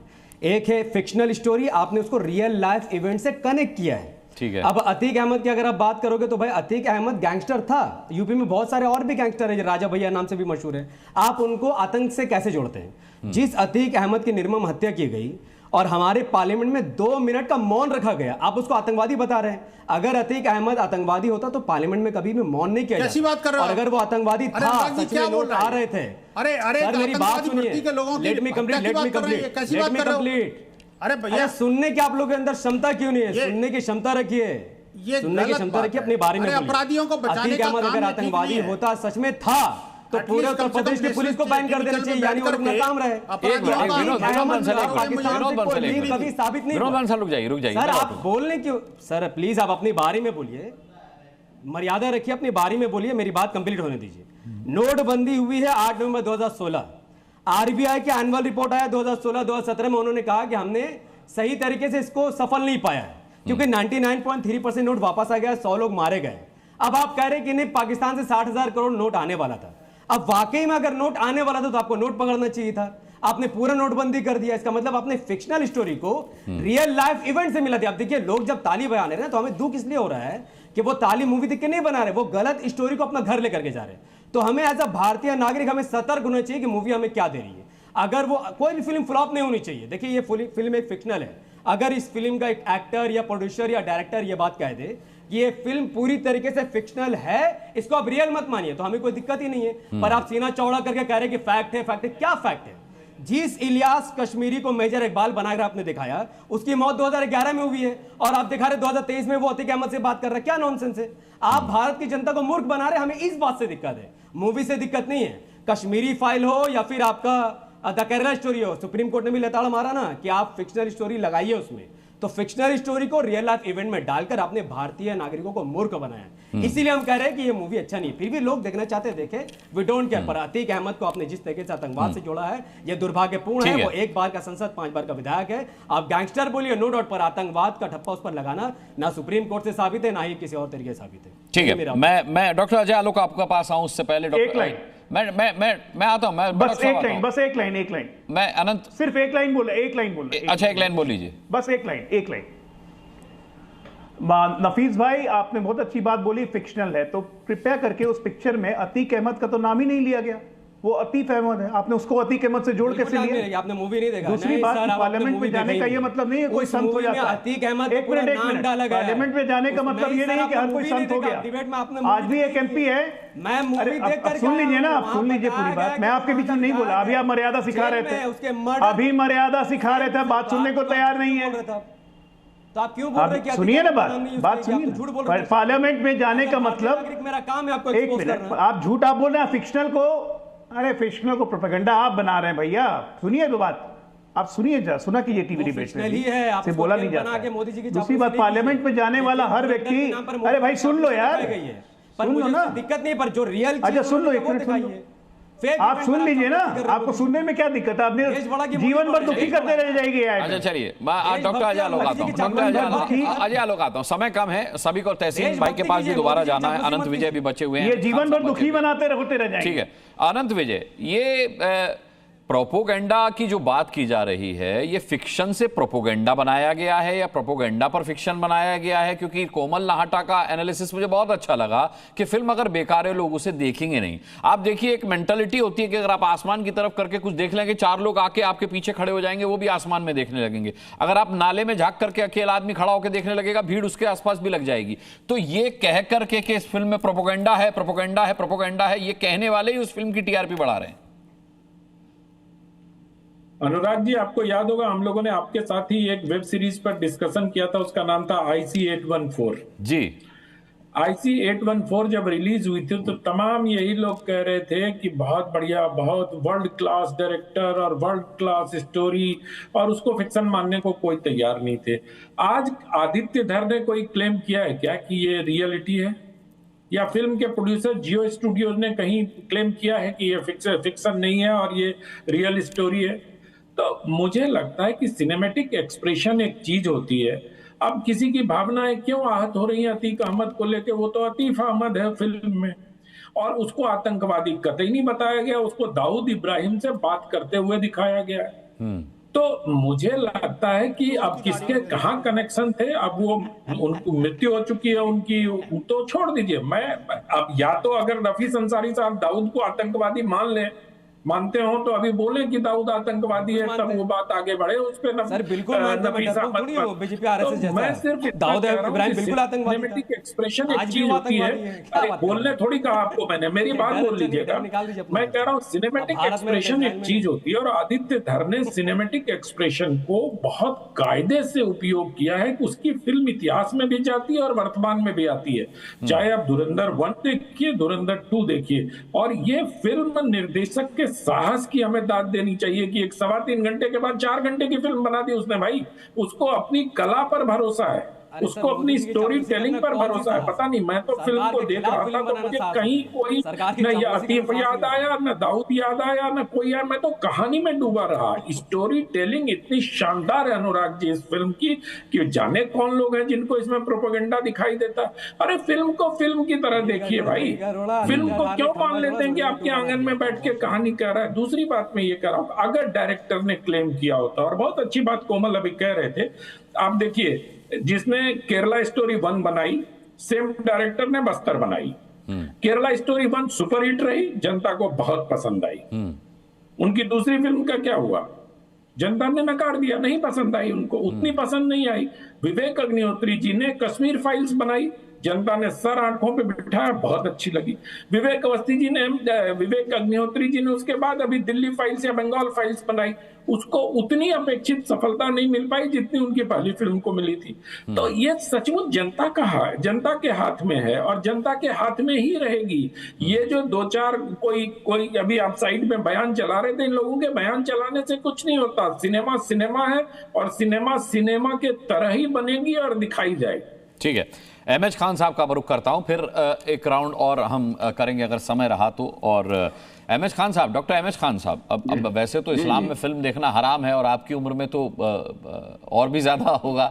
एक है फिक्शनल स्टोरी, आपने उसको रियल लाइफ इवेंट से कनेक्ट किया है। ठीक है। अब अतीक अहमद की अगर आप बात करोगे तो भाई अतीक अहमद गैंगस्टर था, यूपी में बहुत सारे और भी गैंगस्टर हैं, राजा भैया नाम से भी मशहूर है। आप उनको आतंक से कैसे जोड़ते हैं? जिस अतीक अहमद की निर्मम हत्या की गई और हमारे पार्लियामेंट में 2 मिनट का मौन रखा गया, आप उसको आतंकवादी बता रहे हैं। अगर अतीक अहमद आतंकवादी होता तो पार्लियामेंट में कभी भी मौन नहीं किया कैसी बात कर रहे हो? और अगर वो आतंकवादी था, सच में लोग आ रहे थे। अरे मेरी बात सुनिए, लेट मी कंप्लीट। अरे भैया सुनने की आप लोगों के अंदर क्षमता क्यों नहीं है? सुनने की क्षमता रखिए, सुनने की क्षमता रखिए, अपने बारे में। अपराधियों को बचाने का काम अगर आतंकवादी होता, सच में था, तो पूरे उत्तर प्रदेश की पुलिस को बैन कर देना चाहिए, यानी वो अपना काम रहे। कभी साबित नहीं। रुक जाइए सर, आप बोलने क्यों? सर प्लीज आप अपनी बारी में बोलिए, मर्यादा रखिए, अपनी बारी में बोलिए, मेरी बात कंप्लीट होने दीजिए। नोटबंदी हुई है 8 नवंबर 2016। आरबीआई के एनुअल रिपोर्ट आया 2016-2017 में, उन्होंने कहा कि हमने सही तरीके से इसको सफल नहीं पाया है, क्योंकि 99.3% नोट वापस आ गया, 100 लोग मारे गए। अब आप कह रहे हैं कि नहीं, पाकिस्तान से 60,000 करोड़ नोट आने वाला था। अब वाकई में अगर नोट आने वाला था तो आपको नोट पकड़ना चाहिए था, आपने पूरा नोटबंदी कर दिया। इसका मतलब आपने फिक्शनल स्टोरी को रियल लाइफ इवेंट से मिला दिया। आप देखिए, लोग जब ताली बजा रहे हैं तो हमें दुख इसलिए हो रहा है कि वो ताली मूवी देख के नहीं बना रहे, वो गलत स्टोरी को अपना घर लेकर के जा रहे हैं। तो हमें एज अ भारतीय नागरिक हमें सतर्क होना चाहिए कि मूवी हमें क्या दे रही है। अगर वो कोई भी फिल्म फ्लॉप नहीं होनी चाहिए। देखिए, ये फिल्म एक फिक्शनल है। अगर इस फिल्म का एक एक्टर या प्रोड्यूसर या डायरेक्टर ये बात कह दे कि ये फिल्म पूरी तरीके से फिक्शनल है, इसको आप रियल मत मानिए, तो हमें कोई दिक्कत ही नहीं है। पर आप सीना चौड़ा करके कह रहे हैं कि फैक्ट है, फैक्ट है। क्या फैक्ट है? जिस इलियास कश्मीरी को मेजर इकबाल बनाकर आपने दिखाया, उसकी मौत 2011 में हुई है, और आप दिखा रहे 2023 में वो अतीक अहमद से बात कर रहे हैं। क्या नॉनसेंस है? आप भारत की जनता को मूर्ख बना रहे हैं। हमें इस बात से दिक्कत है, मूवी से दिक्कत नहीं है। कश्मीरी फाइल हो या फिर आपका द केरला स्टोरी हो, सुप्रीम कोर्ट ने भी लताड़ मारा ना कि आप फिक्शनल स्टोरी लगाइए उसमें। तो फिक्शनल स्टोरी को रियल लाइफ इवेंट में डालकर आपने भारतीय नागरिकों को मूर्ख बनाया। इसीलिए हम कह रहे हैं कि ये मूवी अच्छा नहीं। फिर भी लोग देखना चाहते हैं, देखे, वी डोंट केयर। पर अतीक अहमद को आपने जिस तरीके से आतंकवाद से जोड़ा है, ये दुर्भाग्यपूर्ण है। वो 1 बार का संसद, 5 बार का विधायक है। आप गैंगस्टर बोलिए, नो डाउट, पर आतंकवाद का ठप्पा उस पर लगाना ना सुप्रीम कोर्ट से साबित है, ना ही किसी और तरीके से साबित है। ठीक है, मैं डॉक्टर अजय आलोक आपके पास आऊं उससे पहले मैं आता हूं। बस एक लाइन मैं अनंत सिर्फ एक लाइन बोल, अच्छा एक लाइन बोल लीजिए, बस एक लाइन। नफीस भाई, आपने बहुत अच्छी बात बोली, फिक्शनल है, तो कृपया करके उस पिक्चर में अतीक अहमद का तो नाम ही नहीं लिया गया। वो अतीफ अहमद है, आपने उसको अतीक अहमद से जोड़ कैसे लिया? आपने मूवी नहीं देखा। दूसरी बात, पार्लियामेंट में जाने का ये मतलब नहीं है कोई संत हो जाता है। अतीक अहमद एक मिनट, पार्लियामेंट में जाने का मतलब ये नहीं है कि हर कोई संत हो गया। आज भी एक MP है। मैं मूवी देखकर सुन लीजिए ना, आप सुन लीजिए पूरी बात। मैं आपके बीच में नहीं बोला, अभी आप मर्यादा सिखा रहे थे, अभी मर्यादा सिखा रहे थे, बात सुनने को तैयार नहीं है। तो आप क्यों बोल रहे हैं? सुनिए ना बात सुनिए। पार्लियामेंट में जाने का मतलब, मेरा काम है आपको एक मिनट, आप झूठ आप बोल रहे हैं फिक्शनल को। अरे फिक्शनल को प्रोपेगेंडा आप बना रहे हैं भैया। सुनिए तो बात, आप सुनिए जरा, सुना कीजिए टीवी डिबेट में, से बोला नहीं जाता। दूसरी बात, पार्लियामेंट में जाने वाला हर व्यक्ति, अरे भाई सुन लो यार, सुन लो ना, दिक्कत नहीं, पर जो रियल, अच्छा सुन लो, एक मिनट आप सुन लीजिए ना, आपको सुनने में क्या दिक्कत है? आपने जीवन भर दुखी करते रह जाएगी। अच्छा चलिए, मैं डॉक्टर अजय आलोक आता हूँ, समय कम है, सभी को तहसीन भाई के पास भी दोबारा जाना है, अनंत विजय भी बचे हुए हैं, ये जीवन भर दुखी बनाते होते रह जाएंगे। ठीक है अनंत विजय, ये प्रोपोगेंडा की जो बात की जा रही है, ये फिक्शन से प्रोपोगेंडा बनाया गया है या प्रोपोगेंडा पर फिक्शन बनाया गया है? क्योंकि कोमल नाहटा का एनालिसिस मुझे बहुत अच्छा लगा कि फिल्म अगर बेकार है लोग उसे देखेंगे नहीं। आप देखिए, एक मेंटालिटी होती है कि अगर आप आसमान की तरफ करके कुछ देख लेंगे, 4 लोग आके आपके पीछे खड़े हो जाएंगे, वो भी आसमान में देखने लगेंगे। अगर आप नाले में झांक करके अकेला आदमी खड़ा होकर देखने लगेगा, भीड़ उसके आसपास भी लग जाएगी। तो ये कह करके कि इस फिल्म में प्रोपोगेंडा है, प्रोपोगेंडा है, प्रोपोगेंडा है, ये कहने वाले ही उस फिल्म की TRP बढ़ा रहे हैं। अनुराग जी, आपको याद होगा हम लोगों ने आपके साथ ही एक वेब सीरीज पर डिस्कशन किया था, उसका नाम था IC-814 जी। IC-814 जब रिलीज हुई थी तो तमाम यही लोग कह रहे थे कि बहुत बढ़िया, बहुत वर्ल्ड क्लास डायरेक्टर और वर्ल्ड क्लास स्टोरी, और उसको फिक्शन मानने को कोई तैयार नहीं थे। आज आदित्य धर ने कोई क्लेम किया है क्या कि ये रियलिटी है? या फिल्म के प्रोड्यूसर जियो स्टूडियोज ने कहीं क्लेम किया है कि ये फिक्शन नहीं है और ये रियल स्टोरी है? तो मुझे लगता है कि सिनेमैटिक एक्सप्रेशन एक चीज होती है। अब किसी की भावनाएं क्यों आहत हो रही हैं अतीक अहमद को लेके? वो तो अतीफ अहमद है फिल्म में, और उसको आतंकवादी कतई नहीं बताया गया, उसको दाऊद इब्राहिम से बात करते हुए दिखाया गया है। तो मुझे लगता है कि अब किसके कहाँ कनेक्शन थे, अब वो उनको मृत्यु हो चुकी है उनकी, तो छोड़ दीजिए। मैं अब या तो अगर रफीस अंसारी साहब दाऊद को आतंकवादी मान लें मानते हो तो अभी बोले कि दाऊद आतंकवादी है, तब वो बात आगे बढ़े उस पे। सर बिल्कुल बीजेपी आरएसएस जैसा मैं सिर्फ दाऊद इब्राहिम बिल्कुल आतंकवादी सिनेमैटिक एक्सप्रेशन एक चीज होती है। अरे बोलने थोड़ी कहा आपको मैंने, मेरी बात बोल लीजिएगा। मैं कह रहा हूँ सिनेमैटिक एक्सप्रेशन एक चीज होती है, और आदित्य धर ने सिनेमैटिक एक्सप्रेशन को बहुत कायदे से उपयोग किया है कि उसकी फिल्म इतिहास में भी जाती है और वर्तमान में भी आती है। चाहे आप धुरंधर 1 देखिए, धुरंधर 2 देखिए, और ये फिल्म निर्देशक के साहस की हमें दाद देनी चाहिए कि 1.25 घंटे के बाद 4 घंटे की फिल्म बना दी उसने। भाई उसको अपनी कला पर भरोसा है, उसको अपनी स्टोरी टेलिंग पर भरोसा है। पता नहीं, मैं तो फिल्म को देख रहा था तो मुझे कहीं कोई न आतिफ याद आया, न दाऊद याद आया, न कोई आया। मैं तो कहानी में डूबा रहा। स्टोरी टेलिंग इतनी शानदार है अनुराग जी इस फिल्म की कि जाने कौन लोग हैं जिनको इसमें प्रोपेगेंडा दिखाई देता। अरे फिल्म को फिल्म की तरह देखिए भाई, फिल्म को क्यों मान लेते हैं कि आपके आंगन में बैठ के कहानी कह रहा है। दूसरी बात मैं ये कह रहा हूँ, अगर डायरेक्टर ने क्लेम किया होता, और बहुत अच्छी बात कोमल अभी कह रहे थे, आप देखिए जिसने केरला स्टोरी 1 बनाई, सेम डायरेक्टर ने बस्तर बनाई। केरला स्टोरी 1 सुपरहिट रही, जनता को बहुत पसंद आई। उनकी दूसरी फिल्म का क्या हुआ, जनता ने नकार दिया, नहीं पसंद आई उनको, उतनी पसंद नहीं आई। विवेक अग्निहोत्री जी ने कश्मीर फाइल्स बनाई, जनता ने सर आंखों पे बिठाया, बहुत अच्छी लगी। विवेक अग्निहोत्री जी ने उसके बाद अभी दिल्ली फाइल्स या बंगाल फाइल्स बनाई, उसको उतनी अपेक्षित सफलता नहीं मिल पाई जितनी उनकी पहली फिल्म को मिली थी। तो ये सचमुच जनता के हाथ में है और जनता के हाथ में ही रहेगी। ये जो 2-4 कोई अभी आप साइड में बयान चला रहे थे, इन लोगों के बयान चलाने से कुछ नहीं होता। सिनेमा सिनेमा है और सिनेमा सिनेमा के तरह ही बनेगी और दिखाई जाएगी। ठीक है, एमएच खान साहब का रुख करता हूं, फिर एक राउंड और हम करेंगे अगर समय रहा तो। और एमएच खान साहब, डॉक्टर एमएच खान साहब, अब वैसे तो इस्लाम में फिल्म देखना हराम है और आपकी उम्र में तो और भी ज्यादा होगा,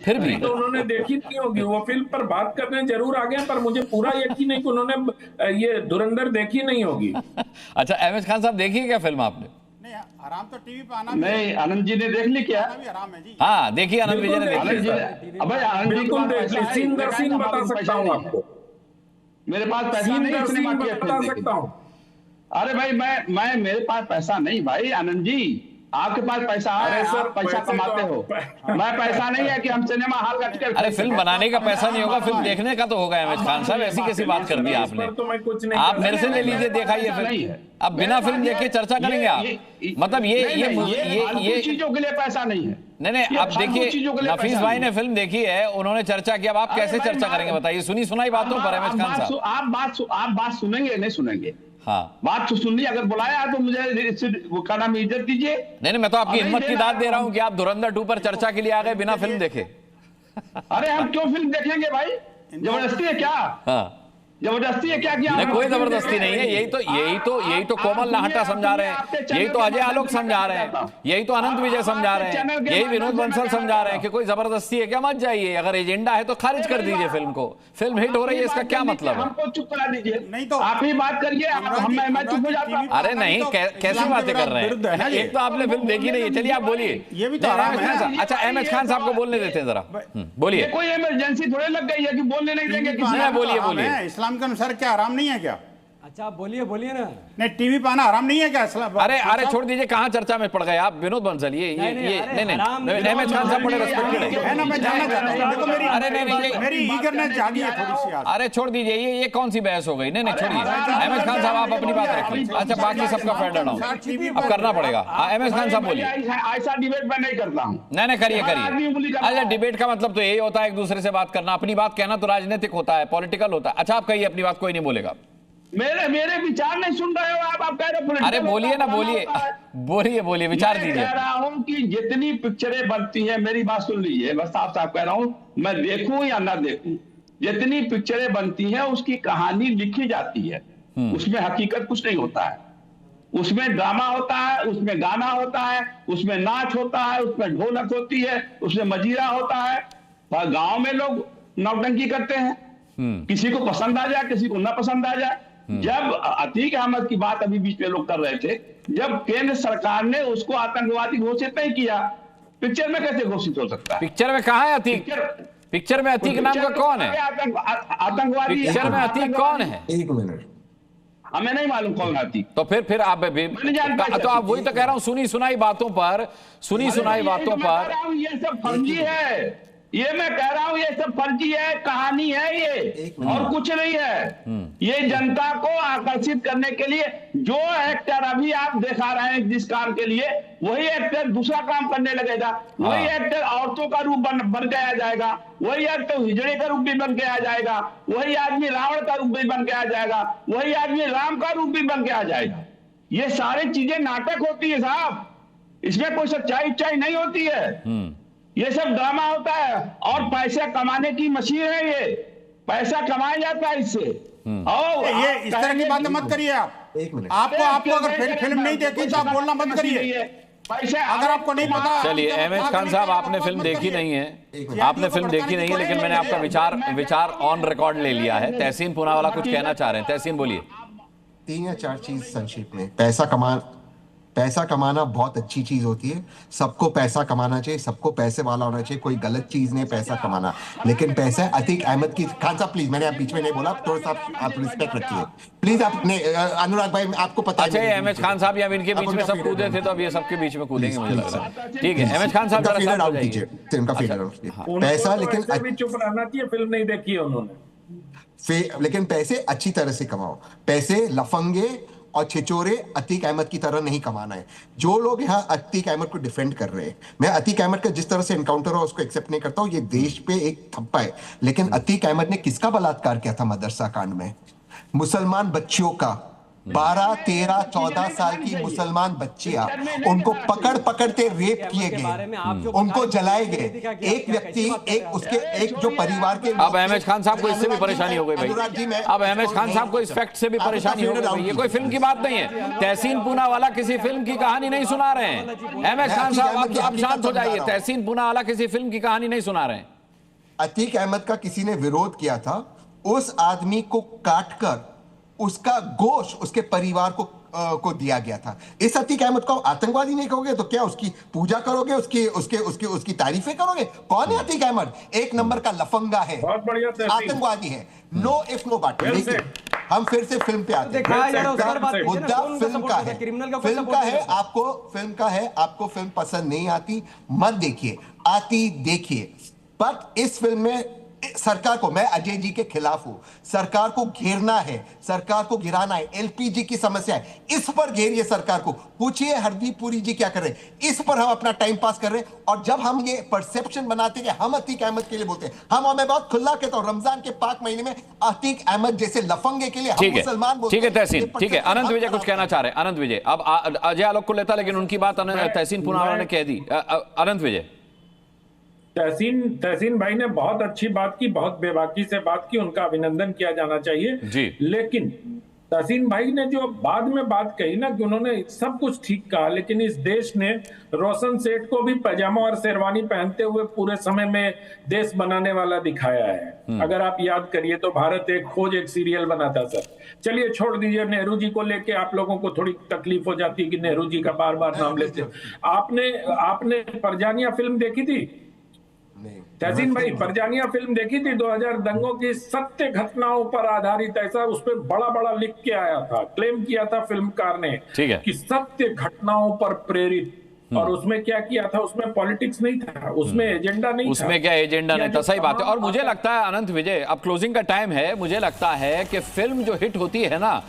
फिर भी तो उन्होंने देखी नहीं होगी। वो फिल्म पर बात करने जरूर आ गए, पर मुझे पूरा यकीन है कि उन्होंने ये धुरंधर देखी नहीं होगी। अच्छा एमएच खान साहब, देखी क्या फिल्म आपने? आराम तो टीवी पे आना नहीं, आनंद जी ने देख ली क्या? आराम है जी। हाँ देखिए, आनंद विजय ने देखी। बिल्कुल देख ली, सीन दर सीन बता सकता हूँ आपको। मेरे पास पैसा नहीं सिनेमा की बता सकता हूँ। अरे भाई मैं मेरे पास पैसा नहीं भाई। आनंद जी आपके पास पैसा है, आप पैसा कमाते हो, मैं पैसा नहीं है कि हम सिनेमा हॉल का टिकट। अरे फिल्म बनाने का पैसा नहीं होगा, फिल्म देखने का तो होगा। एमएच खान साहब ऐसी कैसी बात कर दी आपने? आप मेरे से ले लीजिए, दिखाइए फिल्म। अब बिना फिल्म देखे चर्चा करेंगे आप? मतलब ये चीजों के लिए पैसा नहीं है। नहीं, अब देखिए नफीस भाई ने फिल्म देखी है, उन्होंने चर्चा की, अब आप कैसे चर्चा करेंगे बताइए? सुनी सुनाई बातों पर एमएच खान साहब। आप बात सुनेंगे नहीं सुनेंगे? हाँ बात तो सुन ली, अगर बुलाया तो मुझे वो का नाम इज्जत दीजिए। नहीं, मैं तो आपकी हिम्मत की दाद दे रहा हूँ कि आप धुरंधर 2 पर चर्चा के लिए आ गए बिना फिल्म देखे। अरे हम क्यों फिल्म देखेंगे भाई? जबरदस्ती है क्या? हाँ जबरदस्ती है क्या? कोई जबरदस्ती नहीं है। यही तो कोमल लाहटा समझा रहे हैं, यही तो अजय आलोक समझा रहे हैं, यही तो अनंत विजय समझा रहे हैं, यही विनोद बंसल समझा रहे हैं कि कोई जबरदस्ती है क्या? मत जाइए, अगर एजेंडा है तो खारिज कर दीजिए फिल्म को। फिल्म हिट हो रही है, इसका क्या मतलब है? हमको चुप करा दीजिए। नहीं तो आप ही बात करिए, मैं चुप हो जाता हूं। अरे नहीं, कैसी बातें कर रहे हैं? एक तो आपने फिल्म देखी नहीं है, चलिए आप बोलिए। अच्छा एमएच खान साहब को बोलने देते हैं जरा, बोलिए। कोई इमरजेंसी थोड़े लग गई है कि बोलने नहीं देंगे? बोलिए। इस्लाम के अनुसार क्या आराम नहीं है क्या? अच्छा बोलिए ना। नहीं टीवी पे आना आराम नहीं है क्या? अरे छोड़ दीजिए, कहां चर्चा में पड़ गए आप? विनोद बंसल ये नहीं एमएच खान साहब बड़े रेस्पेक्टेड है ना, मैं जानना चाहता हूं। देखो मेरी ईगरनेस जागी है थोड़ी सी। अरे छोड़ दीजिए, ये कौन सी बहस हो गई? नहीं छोड़िए एमएच खान साहब, आप अपनी बात रखिए। अच्छा बाकी सबका फेडर डाउन अब करना पड़ेगा। एमएच खान साहब बोलिए। ऐसा डिबेट मैं नहीं करता हूं। नहीं करिए। अच्छा डिबेट का मतलब तो यही होता है एक दूसरे से बात करना। अपनी बात कहना तो राजनीतिक होता है, पॉलिटिकल होता है। अच्छा आप कहिए अपनी बात, कोई नहीं बोलेगा। मेरे विचार नहीं सुन रहे हो आप कह रहे हो। अरे बोलिए ना, बोलिए विचार दीजिए। कह रहा हूं कि जितनी पिक्चरें बनती हैं, मेरी बात सुन लीजिए, बस साफ कह रहा हूं, मैं देखूं या ना देखूं, जितनी पिक्चरें बनती हैं उसकी कहानी लिखी जाती है, उसमें हकीकत कुछ नहीं होता है। उसमें ड्रामा होता है, उसमें गाना होता है, उसमें नाच होता है, उसमें ढोलक होती है, उसमें मजीरा होता है। गांव में लोग नौटंकी करते हैं, किसी को पसंद आ जाए, किसी को ना पसंद आ जाए। जब अतीक अहमद की बात अभी बीच में लोग कर रहे थे, जब केंद्र सरकार ने उसको आतंकवादी घोषित नहीं किया, पिक्चर में कैसे घोषित हो सकता है? पिक्चर में कहां है अतीक? पिक्चर में अतीक नाम का कौन है? आतंकवादी पिक्चर में अतीक कौन है? एक मिनट, हमें नहीं मालूम कौन हाथी। तो फिर आप तो आप वही तो कह रहा हूं, सुनी सुनाई बातों पर ये सब फर्जी है, ये मैं कह रहा हूं, ये सब फर्जी है, कहानी है ये, और कुछ नहीं है। ये जनता को आकर्षित करने के लिए जो एक्टर अभी आप दिखा रहे हैं जिस काम के लिए, वही एक्टर दूसरा काम करने लगेगा, वही एक्टर औरतों का रूप बन के आ जाएगा, वही एक्टर हिजड़े का रूप भी बन के आ जाएगा, वही आदमी रावण का रूप भी बन के आ जाएगा, वही आदमी राम का रूप भी बन के आ जाएगा। ये सारी चीजें नाटक होती है साहब, इसमें कोई सच्चाई नहीं होती है, ये सब ड्रामा होता है और पैसे कमाने की मशीन है, ये पैसा कमाया जाता है इससे। ये इस तरह की बातें मत करिए आप। आपको अगर फिल्म नहीं देखी तो आप बोलना मत करिए, अगर आपको नहीं पता। चलिए एमएच खान साहब, आपने फिल्म देखी नहीं है, लेकिन मैंने आपका विचार ऑन रिकॉर्ड ले लिया है। तहसीन पूनावाला कुछ कहना चाह रहे हैं, तहसीन बोलिए। 3 या 4 चीज संक्षिप्त में। पैसा कमाना बहुत अच्छी चीज होती है, सबको पैसा कमाना चाहिए, सबको पैसे वाला होना चाहिए, कोई गलत चीज नहीं पैसा कमाना। लेकिन पैसा अतीक अहमद की, खान साहब प्लीज, मैंने आप बीच में नहीं बोला, थोड़ा सा आप रिस्पेक्ट रखिए प्लीज। आपने अनुराग भाई आपको पता है एमएच खान साहब या इनके बीच में सब कूदे थे, तो अब ये सबके बीच में कूदेंगे मुझे लग रहा है। ठीक है एमएच खान साहब, फीडर आउट कीजिए, इनका फीडर आउट कीजिए। पैसा लेकिन चुप रहना चाहिए, फिल्म नहीं देखी है उन्होंने, लेकिन पैसे अच्छी तरह से कमाओ। पैसे लफंगे और छिचोरे अतीक अहमद की तरह नहीं कमाना है। जो लोग यहाँ अतीक अहमद को डिफेंड कर रहे हैं, मैं अतीक अहमद का जिस तरह से एनकाउंटर हो उसको एक्सेप्ट नहीं करता हूँ, ये देश पे एक थप्पा है। लेकिन अतीक अहमद ने किसका बलात्कार किया था मदरसा कांड में? मुसलमान बच्चियों का, 12, 13, 14 साल की मुसलमान बच्चियां, उनको पकड़ते रेप किए गए, उनको जलाए गए। एक व्यक्ति, एक जो परिवार के, अब एमएच खान साहब को इससे भी परेशानी हो गई भाई, अब एमएच खान साहब को इस फैक्ट से भी परेशानी हो गई। ये कोई फिल्म की बात नहीं है, तहसीन पूनावाला किसी फिल्म की कहानी नहीं सुना रहे हैं। एमएच खान साहब आप शांत हो जाइए, तहसीन पूनावाला किसी फिल्म की कहानी नहीं सुना रहे हैं। अतीक अहमद का किसी ने विरोध किया था, उस आदमी को काटकर उसका गोश्त उसके परिवार को दिया गया था। इस अतीक अहमद को आतंकवादी नहीं कहोगे तो क्या उसकी पूजा करोगे, उसकी तारीफें करोगे? कौन है अतीक अहमद? 1 नंबर का लफंगा है, आतंकवादी है, नो इफ नो बट। हम फिर से फिल्म पे आते हैं, मुद्दा फिल्म का है, आपको फिल्म पसंद नहीं आती मत देखिए, आती देखिए। बट इस फिल्म में सरकार को, मैं अजय जी के खिलाफ हूं, सरकार को घेरना है, सरकार को गिराना है। एलपीजी की समस्या है, इस पर घेरिए सरकार को। पूछिए हरदीप पुरी जी क्या कर रहे हैं, इस पर हम अपना टाइम पास कर रहे हैं। और जब हम ये परसेप्शन बनाते हैं कि हम अतीक अहमद के लिए बोलते हैं, मैं बहुत खुला कहता हूं, रमजान के पाक महीने में अतीक अहमद जैसे लफंगे के लिए हम मुसलमान बोलते हैं। ठीक है तहसीन, ठीक है। अनंत विजय कुछ कहना चाह रहे हैं। अनंत विजय, अब अजय आलोक को लेता, लेकिन उनकी बात तहसीन पूनावाला ने कह दी। अनंत विजय, तहसीन भाई ने बहुत अच्छी बात की, बहुत बेबाकी से बात की, उनका अभिनंदन किया जाना चाहिए जी। लेकिन तहसीन भाई ने जो बाद में बात कही ना कि उन्होंने सब कुछ ठीक कहा, लेकिन इस देश ने रोशन सेठ को भी पैजामा और शेरवानी पहनते हुए पूरे समय में देश बनाने वाला दिखाया है। अगर आप याद करिए तो भारत एक खोज एक सीरियल बना था सर। चलिए छोड़ दीजिए, नेहरू जी को लेके आप लोगों को थोड़ी तकलीफ हो जाती है कि नेहरू जी का बार बार नाम लेते। आपने परजानिया फिल्म देखी थी तहसीन भाई? परजानिया फिल्म देखी थी? 2000 दंगों की सत्य घटनाओं पर आधारित, ऐसा उस पर बड़ा लिख के आया था, क्लेम किया था फिल्मकार ने कि सत्य घटनाओं पर प्रेरित। और उसमें क्या किया था? उसमें पॉलिटिक्स नहीं था, उसमें एजेंडा नहीं था। उसमें क्या एजेंडा नहीं था, सही बात है। और मुझे लगता है अनंत विजय, अब क्लोजिंग का टाइम है, मुझे लगता है कि फिल्म जो हिट होती है ना,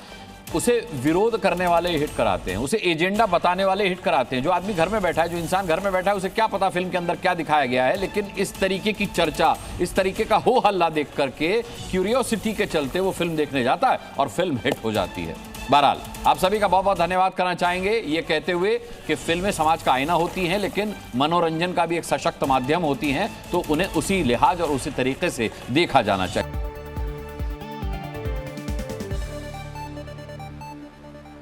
उसे विरोध करने वाले हिट कराते हैं, उसे एजेंडा बताने वाले हिट कराते हैं। जो आदमी घर में बैठा है, जो इंसान घर में बैठा है, उसे क्या पता फिल्म के अंदर क्या दिखाया गया है, लेकिन इस तरीके की चर्चा, इस तरीके का हो हल्ला देख करके, क्यूरियोसिटी के चलते वो फिल्म देखने जाता है और फिल्म हिट हो जाती है। बहरहाल आप सभी का बहुत बहुत धन्यवाद करना चाहेंगे, ये कहते हुए कि फिल्में समाज का आईना होती हैं, लेकिन मनोरंजन का भी एक सशक्त माध्यम होती हैं, तो उन्हें उसी लिहाज और उसी तरीके से देखा जाना चाहिए।